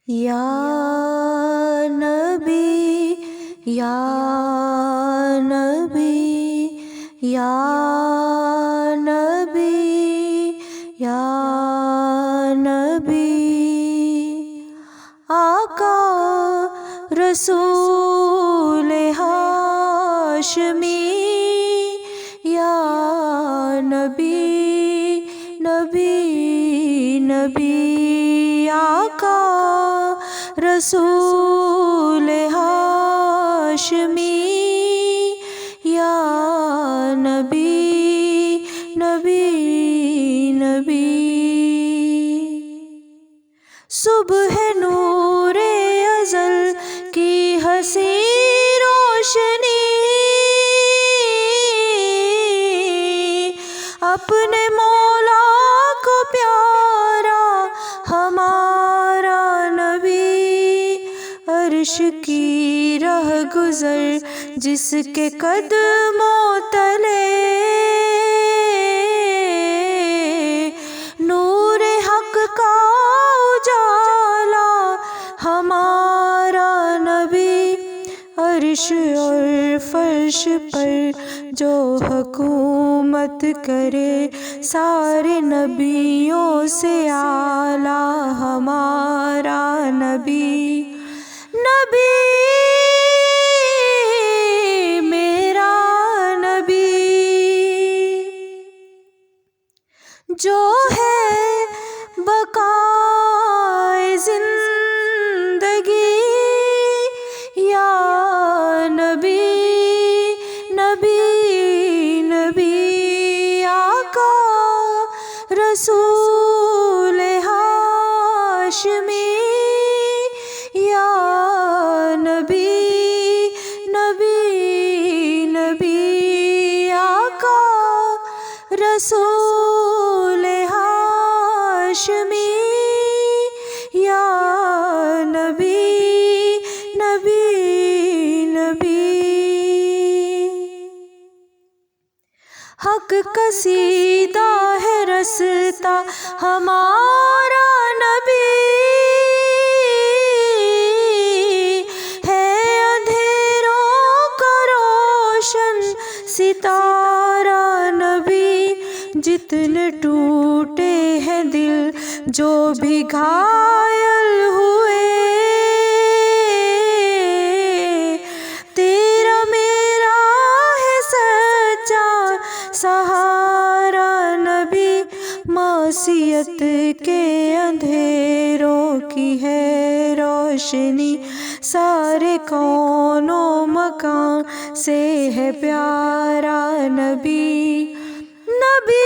یا نبی یا نبی یا نبی یا نبی، آقا رسول ہاشمی، یا نبی نبی نبی، آقا رسول ہاشمی، یا نبی نبی نبی۔ صبح نور ازل کی ہنسی روشنی، اپنے مولا کو پیارا ہمارا نبی، عرش کی رہ گزر جس کے قدموں تلے، نور حق کا اجالا ہمارا نبی، عرش اور فرش پر جو حکومت کرے، سارے نبیوں سے اعلیٰ ہمارا نبی، نبی میرا نبی، جو ہے بقائے زندگی، یا نبی نبی نبی، آقا رسول ہاشمی، یا نبی نبی نبی، آقا رسول ہاشمی، یا نبی نبی نبی۔ حق کا سیدھا ہے رستہ ہمارا نبی، ہے اندھیروں کا روشن ستارہ نبی، جتنے ٹوٹے ہیں دل جو بھی گھائل ہوئے، تیرا میرا ہے سچا سہارا نبی، معصیت کے اندھیروں کی ہے روشنی، سارے کون و مکان سے ہے پیارا نبی، نبی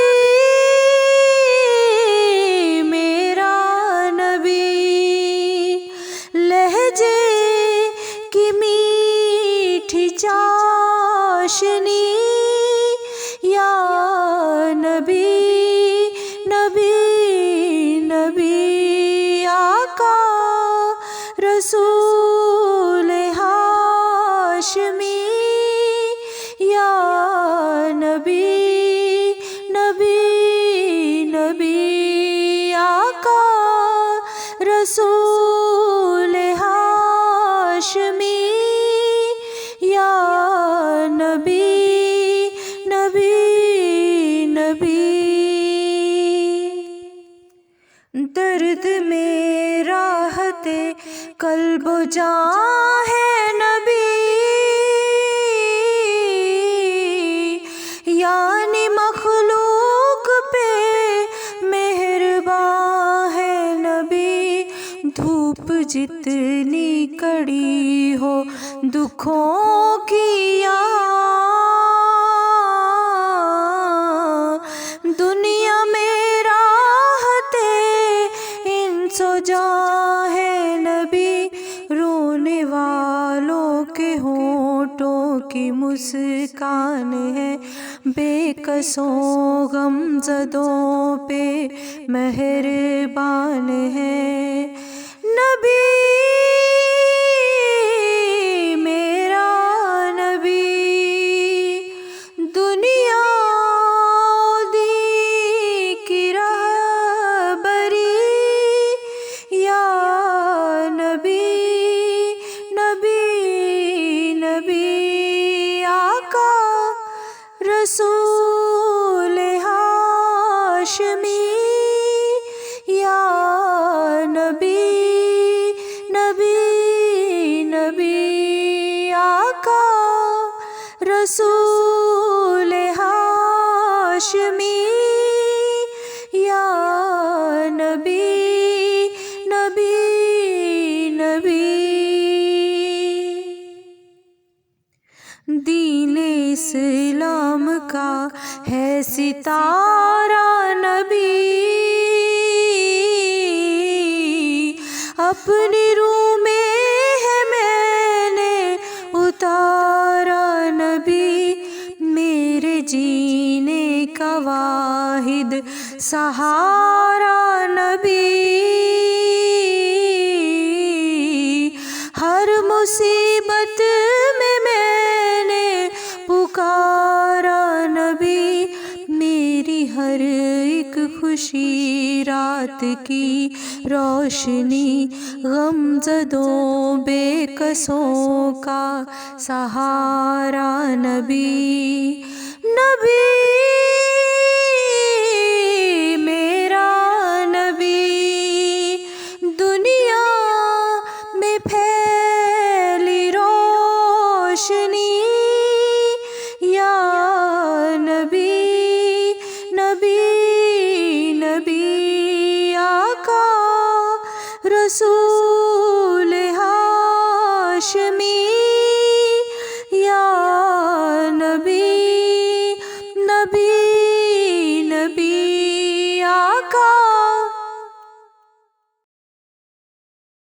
میرا نبی، لہجے کی میٹھی چاشنی، یا نبی نبی نبی، آقا رسول ہاشمی، یا نبی نبی نبی، آقا رسول ہاشمی، یا نبی نبی نبی۔ درد میں راحت قلب و جاں ہے نبی، یعنی مخلوق پہ مہرباں ہے نبی، دھوپ جتنی کڑی ہو دکھوں کی یہاں، دنیا میں راحت انس و جاں ہے نبی، رونے والوں کے ہونٹوں کی مسکان ہے، بے کسوں غم زدوں پہ مہربان ہے، نبی میرا نبی، دنیا دی کی رہبری، یا رسول ہاشمی یا نبی نبی نبی دین اسلام کا ہے ستارہ نبی اپنی روح میں ہے میں نے اتارا نبی میرے جینے کا واحد سہارا نبی ہر مصیبت میں نے پکارا نبی میری ہر ایک خوشی رات کی روشنی غم زدوں بے کسوں کا سہارا نبی نبی میرا نبی دنیا میں پھیلی روشنی یا نبی نبی نبی آقا رسول ہاشمی